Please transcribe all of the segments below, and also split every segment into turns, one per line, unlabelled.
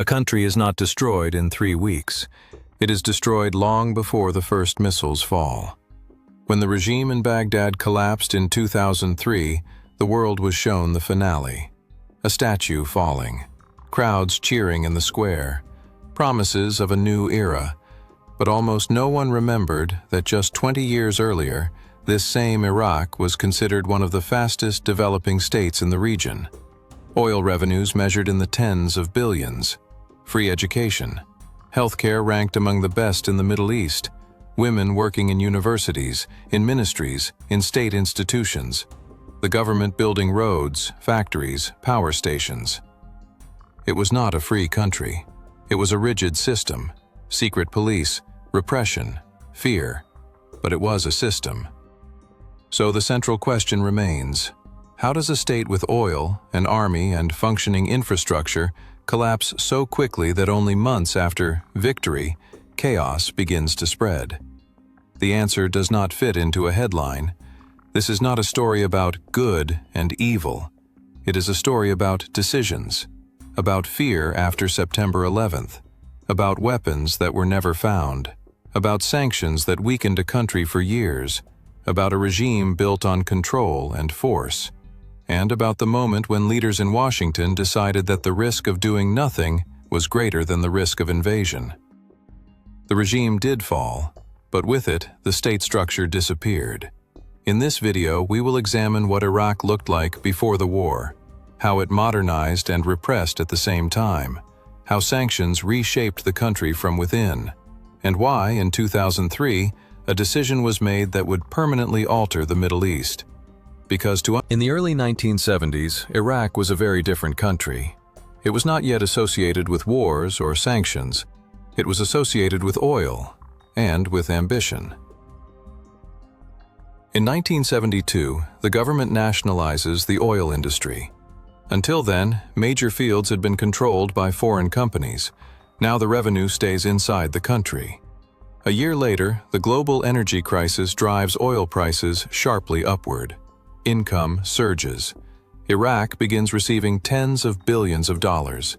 A country is not destroyed in 3 weeks. It is destroyed long before the first missiles fall. When the regime in Baghdad collapsed in 2003, the world was shown the finale. A statue falling, crowds cheering in the square, promises of a new era. But almost no one remembered that just 20 years earlier, this same Iraq was considered one of the fastest developing states in the region. Oil revenues measured in the tens of billions. Free education. Healthcare ranked among the best in the Middle East. Women working in universities, in ministries, in state institutions. The government building roads, factories, power stations. It was not a free country. It was a rigid system. Secret police, repression, fear. But it was a system. So the central question remains: how does a state with oil, an army, and functioning infrastructure collapse so quickly that only months after victory, chaos begins to spread? The answer does not fit into a headline. This is not a story about good and evil. It is a story about decisions, about fear after September 11th, about weapons that were never found, about sanctions that weakened a country for years, about a regime built on control and force, and about the moment when leaders in Washington decided that the risk of doing nothing was greater than the risk of invasion. The regime did fall, but with it, the state structure disappeared. In this video, we will examine what Iraq looked like before the war, how it modernized and repressed at the same time, how sanctions reshaped the country from within, and why, in 2003, a decision was made that would permanently alter the Middle East. In the early 1970s, Iraq was a very different country. It was not yet associated with wars or sanctions. It was associated with oil and with ambition. In 1972, the government nationalizes the oil industry. Until then, major fields had been controlled by foreign companies. Now the revenue stays inside the country. A year later, the global energy crisis drives oil prices sharply upward. Income surges. Iraq begins receiving tens of billions of dollars.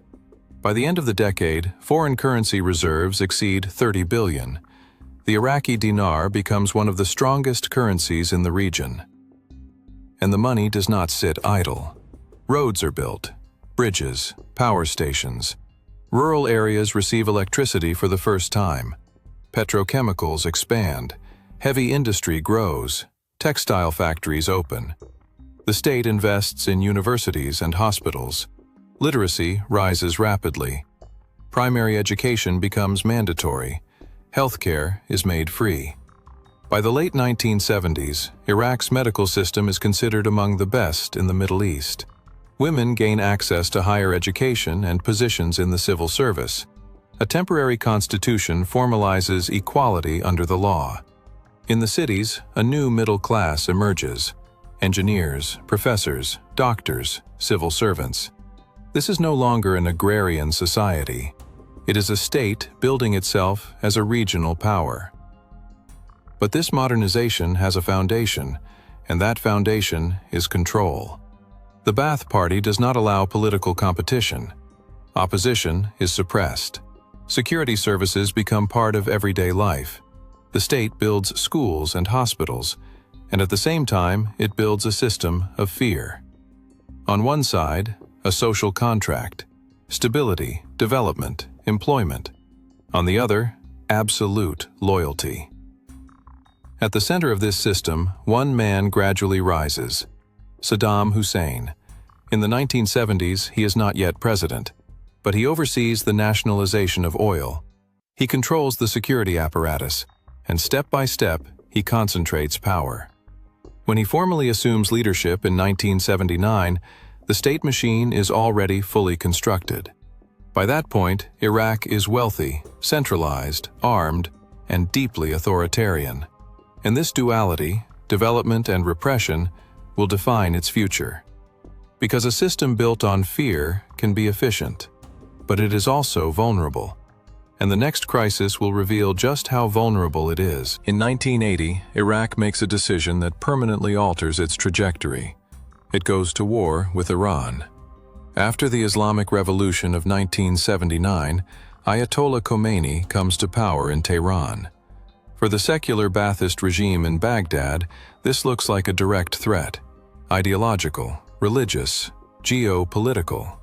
By the end of the decade, foreign currency reserves exceed 30 billion. The Iraqi dinar becomes one of the strongest currencies in the region. And the money does not sit idle. Roads are built, bridges, power stations. Rural areas receive electricity for the first time. Petrochemicals expand. Heavy industry grows. Textile factories open. The state invests in universities and hospitals. Literacy rises rapidly. Primary education becomes mandatory. Healthcare is made free. By the late 1970s, Iraq's medical system is considered among the best in the Middle East. Women gain access to higher education and positions in the civil service. A temporary constitution formalizes equality under the law. In the cities, a new middle class emerges: engineers, professors, doctors, civil servants. This is no longer an agrarian society. It is a state building itself as a regional power. But this modernization has a foundation, and that foundation is control. The Ba'ath Party does not allow political competition. Opposition is suppressed. Security services become part of everyday life. The state builds schools and hospitals, and at the same time, it builds a system of fear. On one side, a social contract, stability, development, employment. On the other, absolute loyalty. At the center of this system, one man gradually rises: Saddam Hussein. In the 1970s, he is not yet president, but he oversees the nationalization of oil. He controls the security apparatus, and step by step, he concentrates power. When he formally assumes leadership in 1979, the state machine is already fully constructed. By that point, Iraq is wealthy, centralized, armed, and deeply authoritarian. And this duality, development and repression, will define its future. Because a system built on fear can be efficient, but it is also vulnerable. And the next crisis will reveal just how vulnerable it is. In 1980, Iraq makes a decision that permanently alters its trajectory. It goes to war with Iran. After the Islamic Revolution of 1979, Ayatollah Khomeini comes to power in Tehran. For the secular Ba'athist regime in Baghdad, this looks like a direct threat: ideological, religious, geopolitical.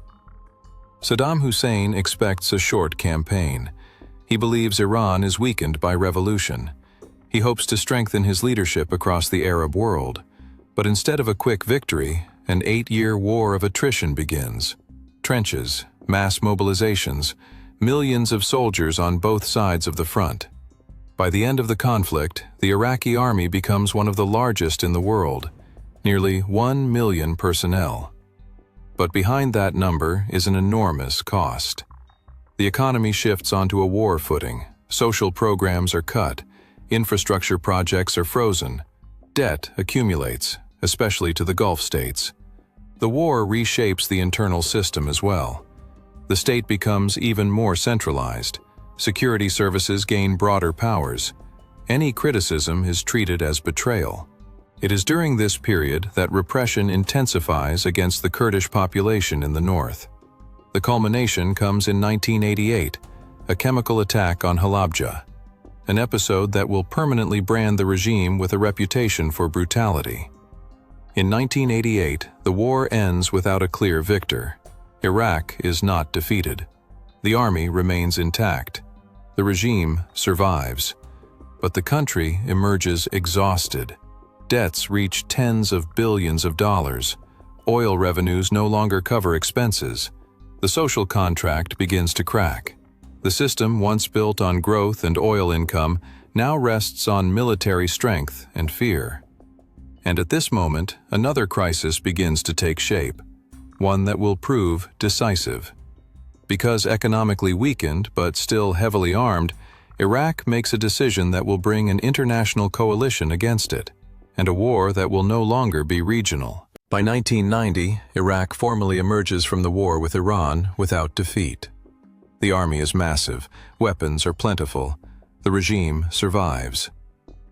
Saddam Hussein expects a short campaign. He believes Iran is weakened by revolution. He hopes to strengthen his leadership across the Arab world. But instead of a quick victory, an 8-year war of attrition begins. Trenches, mass mobilizations, millions of soldiers on both sides of the front. By the end of the conflict, the Iraqi army becomes one of the largest in the world, nearly 1 million personnel. But behind that number is an enormous cost. The economy shifts onto a war footing, social programs are cut, infrastructure projects are frozen, debt accumulates, especially to the Gulf states. The war reshapes the internal system as well. The state becomes even more centralized. Security services gain broader powers. Any criticism is treated as betrayal. It is during this period that repression intensifies against the Kurdish population in the north. The culmination comes in 1988, a chemical attack on Halabja, an episode that will permanently brand the regime with a reputation for brutality. In 1988, the war ends without a clear victor. Iraq is not defeated. The army remains intact. The regime survives. But the country emerges exhausted. Debts reach tens of billions of dollars. Oil revenues no longer cover expenses. The social contract begins to crack. The system, once built on growth and oil income, now rests on military strength and fear. And at this moment, another crisis begins to take shape, one that will prove decisive. Because economically weakened but still heavily armed, Iraq makes a decision that will bring an international coalition against it, and a war that will no longer be regional. By 1990, Iraq formally emerges from the war with Iran without defeat. The army is massive, weapons are plentiful, the regime survives.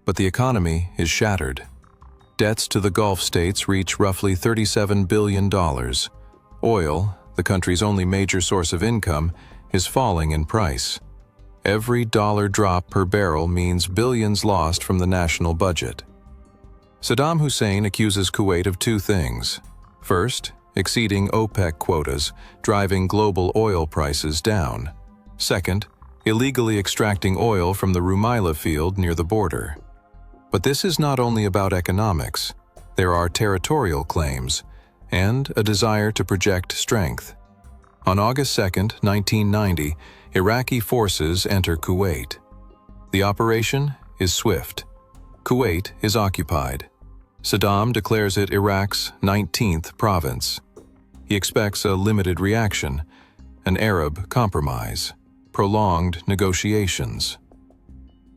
But the economy is shattered. Debts to the Gulf states reach roughly $37 billion. Oil, the country's only major source of income, is falling in price. Every dollar drop per barrel means billions lost from the national budget. Saddam Hussein accuses Kuwait of two things. First, exceeding OPEC quotas, driving global oil prices down. Second, illegally extracting oil from the Rumaila field near the border. But this is not only about economics. There are territorial claims and a desire to project strength. On August 2, 1990, Iraqi forces enter Kuwait. The operation is swift. Kuwait is occupied. Saddam declares it Iraq's 19th province. He expects a limited reaction, an Arab compromise, prolonged negotiations.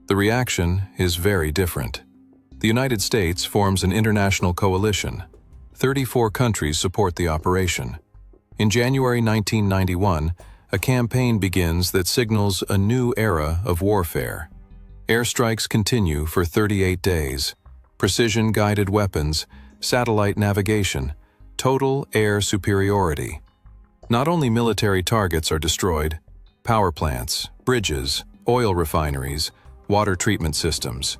The reaction is very different. The United States forms an international coalition. 34 countries support the operation. In January 1991, a campaign begins that signals a new era of warfare. Airstrikes continue for 38 days. Precision-guided weapons, satellite navigation, total air superiority. Not only military targets are destroyed, power plants, bridges, oil refineries, water treatment systems.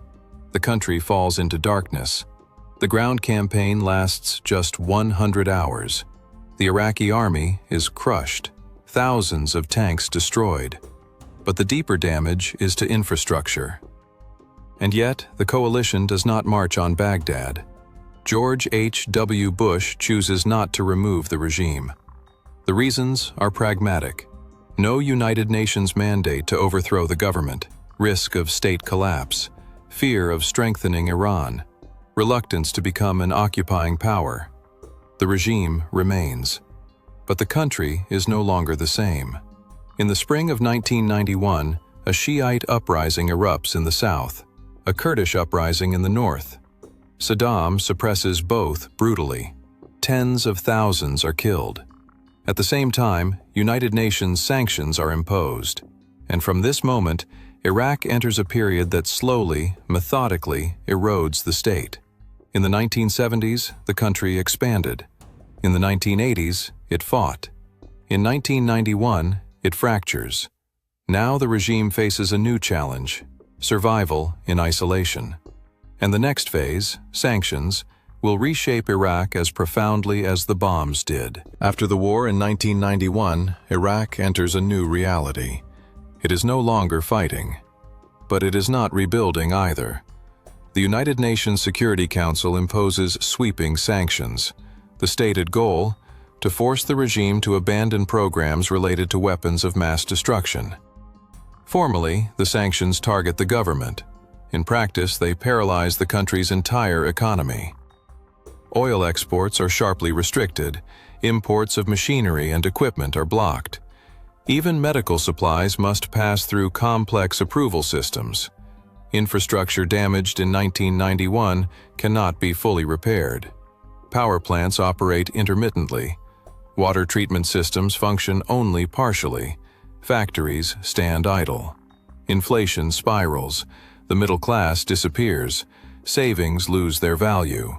The country falls into darkness. The ground campaign lasts just 100 hours. The Iraqi army is crushed, thousands of tanks destroyed. But the deeper damage is to infrastructure. And yet, the coalition does not march on Baghdad. George H.W. Bush chooses not to remove the regime. The reasons are pragmatic. No United Nations mandate to overthrow the government, risk of state collapse, fear of strengthening Iran, reluctance to become an occupying power. The regime remains. But the country is no longer the same. In the spring of 1991, a Shiite uprising erupts in the south, a Kurdish uprising in the north. Saddam suppresses both brutally. Tens of thousands are killed. At the same time, United Nations sanctions are imposed. And from this moment, Iraq enters a period that slowly, methodically erodes the state. In the 1970s, the country expanded. In the 1980s, it fought. In 1991, it fractures. Now the regime faces a new challenge: survival in isolation. And the next phase, sanctions, will reshape Iraq as profoundly as the bombs did. After the war in 1991, Iraq enters a new reality. It is no longer fighting, but it is not rebuilding either. The United Nations Security Council imposes sweeping sanctions. The stated goal: to force the regime to abandon programs related to weapons of mass destruction. Formally, the sanctions target the government. In practice, they paralyze the country's entire economy. Oil exports are sharply restricted. Imports of machinery and equipment are blocked. Even medical supplies must pass through complex approval systems. Infrastructure damaged in 1991 cannot be fully repaired. Power plants operate intermittently. Water treatment systems function only partially. Factories stand idle. Inflation spirals. The middle class disappears. Savings lose their value.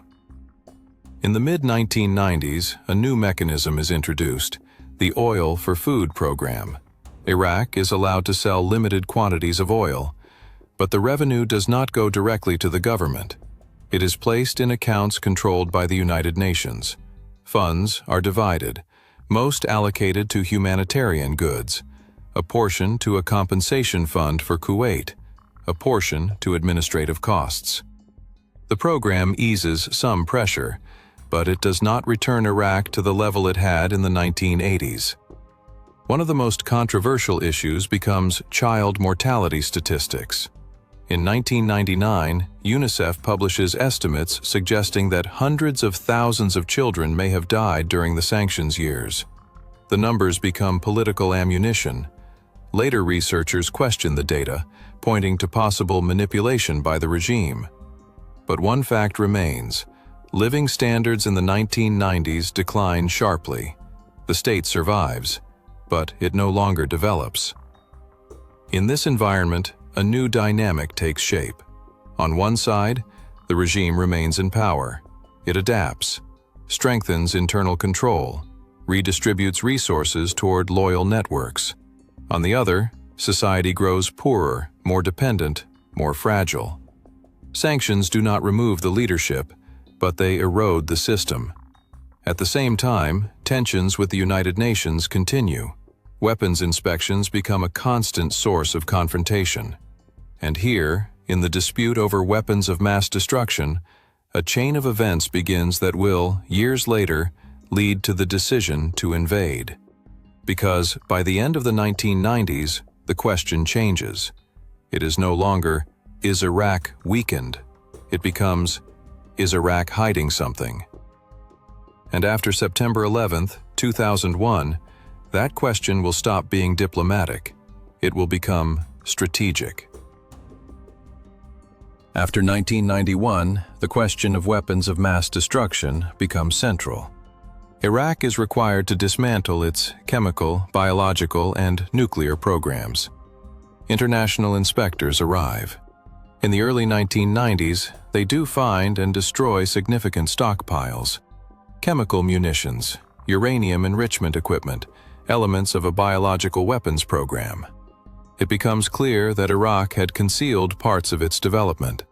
In the mid-1990s, a new mechanism is introduced: the Oil for Food program. Iraq is allowed to sell limited quantities of oil, but the revenue does not go directly to the government. It is placed in accounts controlled by the United Nations. Funds are divided, most allocated to humanitarian goods, a portion to a compensation fund for Kuwait, a portion to administrative costs. The program eases some pressure, but it does not return Iraq to the level it had in the 1980s. One of the most controversial issues becomes child mortality statistics. In 1999, UNICEF publishes estimates suggesting that hundreds of thousands of children may have died during the sanctions years. The numbers become political ammunition. Later researchers question the data, pointing to possible manipulation by the regime. But one fact remains: living standards in the 1990s decline sharply. The state survives, but it no longer develops. In this environment, a new dynamic takes shape. On one side, the regime remains in power. It adapts, strengthens internal control, redistributes resources toward loyal networks. On the other, society grows poorer, more dependent, more fragile. Sanctions do not remove the leadership, but they erode the system. At the same time, tensions with the United Nations continue. Weapons inspections become a constant source of confrontation. And here, in the dispute over weapons of mass destruction, a chain of events begins that will, years later, lead to the decision to invade. Because by the end of the 1990s, the question changes. It is no longer, is Iraq weakened? It becomes, is Iraq hiding something? And after September 11th, 2001, that question will stop being diplomatic. It will become strategic. After 1991, the question of weapons of mass destruction becomes central. Iraq is required to dismantle its chemical, biological, and nuclear programs. International inspectors arrive. In the early 1990s, they do find and destroy significant stockpiles: chemical munitions, uranium enrichment equipment, elements of a biological weapons program. It becomes clear that Iraq had concealed parts of its development.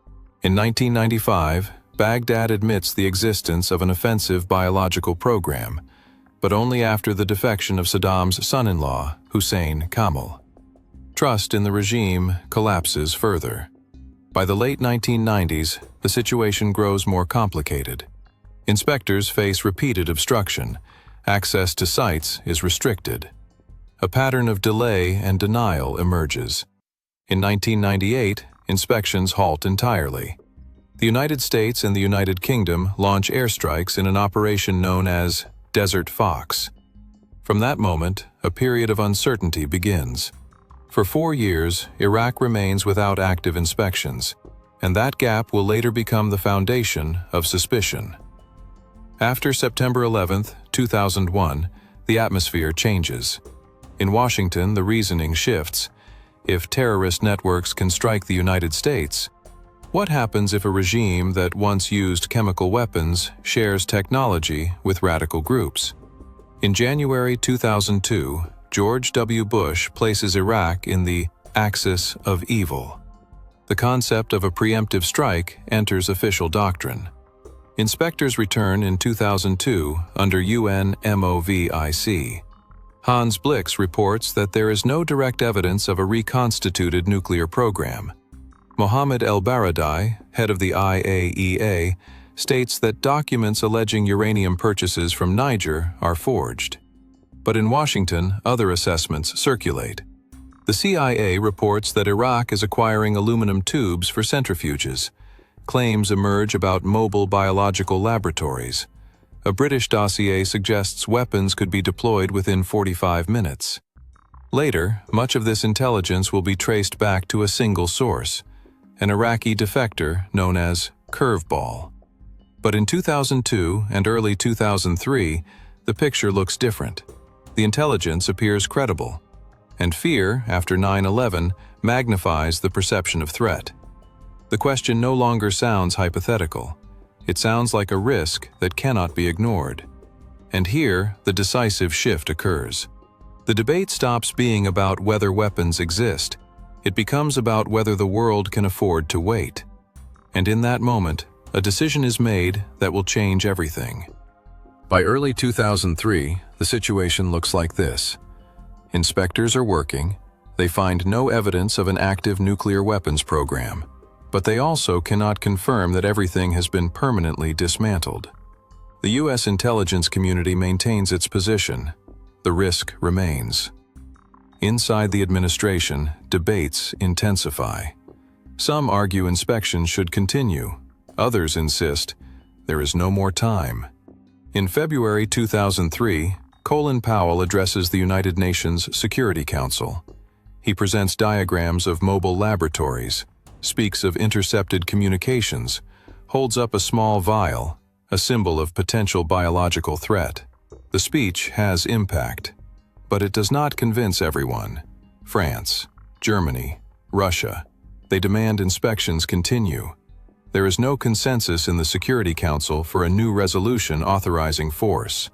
In 1995, Baghdad admits the existence of an offensive biological program, but only after the defection of Saddam's son-in-law, Hussein Kamal. Trust in the regime collapses further. By the late 1990s, the situation grows more complicated. Inspectors face repeated obstruction. Access to sites is restricted. A pattern of delay and denial emerges. In 1998, inspections halt entirely. The United States and the United Kingdom launch airstrikes in an operation known as Desert Fox. From that moment, a period of uncertainty begins. For 4 years, Iraq remains without active inspections, and that gap will later become the foundation of suspicion. After September 11, 2001, the atmosphere changes. In Washington, the reasoning shifts. If terrorist networks can strike the United States, What happens if a regime that once used chemical weapons shares technology with radical groups? In January 2002, George W. Bush places Iraq in the axis of evil. The concept of a preemptive strike enters official doctrine. Inspectors return in 2002 under UN MOVIC. Hans Blix reports that there is no direct evidence of a reconstituted nuclear program. Mohammed El-Baradei, head of the IAEA, states that documents alleging uranium purchases from Niger are forged. But in Washington, other assessments circulate. The CIA reports that Iraq is acquiring aluminum tubes for centrifuges. Claims emerge about mobile biological laboratories. A British dossier suggests weapons could be deployed within 45 minutes. Later, much of this intelligence will be traced back to a single source, an Iraqi defector known as Curveball. But in 2002 and early 2003, the picture looks different. The intelligence appears credible, and fear, after 9/11, magnifies the perception of threat. The question no longer sounds hypothetical. It sounds like a risk that cannot be ignored. And here, the decisive shift occurs. The debate stops being about whether weapons exist. It becomes about whether the world can afford to wait. And in that moment, a decision is made that will change everything. By early 2003, the situation looks like this. Inspectors are working. They find no evidence of an active nuclear weapons program. But they also cannot confirm that everything has been permanently dismantled. The U.S. intelligence community maintains its position. The risk remains. Inside the administration, debates intensify. Some argue inspections should continue. Others insist there is no more time. In February 2003, Colin Powell addresses the United Nations Security Council. He presents diagrams of mobile laboratories, speaks of intercepted communications, holds up a small vial, a symbol of potential biological threat. The speech has impact, but it does not convince everyone. France, Germany, Russia, they demand inspections continue. There is no consensus in the Security Council for a new resolution authorizing force.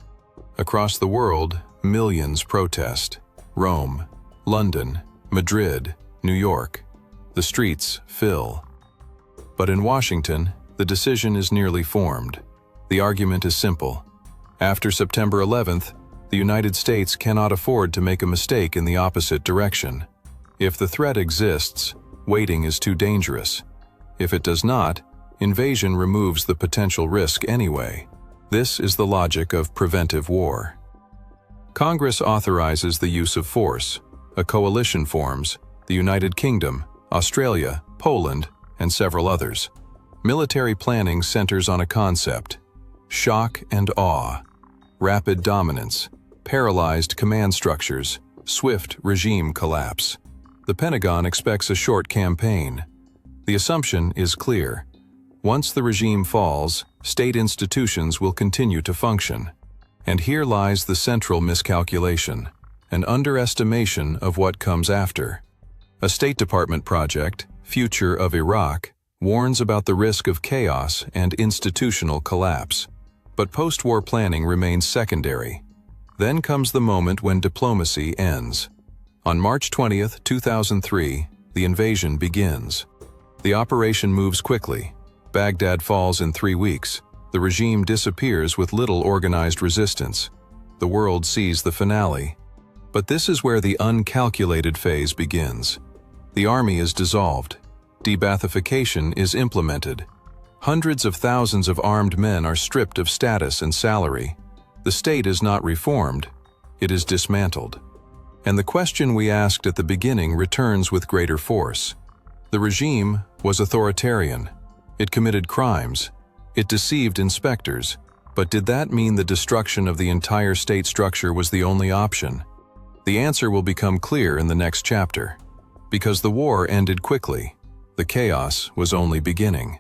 Across the world, millions protest. Rome, London, Madrid, New York. The streets fill. But in Washington, the decision is nearly formed. The argument is simple. After September 11th, the United States cannot afford to make a mistake in the opposite direction. If the threat exists, waiting is too dangerous. If it does not, invasion removes the potential risk anyway. This is the logic of preventive war. Congress authorizes the use of force. A coalition forms, the United Kingdom, Australia, Poland, and several others. Military planning centers on a concept: shock and awe, rapid dominance, paralyzed command structures, swift regime collapse. The Pentagon expects a short campaign. The assumption is clear. Once the regime falls, state institutions will continue to function. And here lies the central miscalculation, an underestimation of what comes after. A State Department project, Future of Iraq, warns about the risk of chaos and institutional collapse. But post-war planning remains secondary. Then comes the moment when diplomacy ends. On March 20, 2003, the invasion begins. The operation moves quickly. Baghdad falls in 3 weeks. The regime disappears with little organized resistance. The world sees the finale. But this is where the uncalculated phase begins. The army is dissolved. Debathification is implemented. Hundreds of thousands of armed men are stripped of status and salary. The state is not reformed. It is dismantled. And the question we asked at the beginning returns with greater force. The regime was authoritarian. It committed crimes. It deceived inspectors. But did that mean the destruction of the entire state structure was the only option? The answer will become clear in the next chapter. Because the war ended quickly, the chaos was only beginning.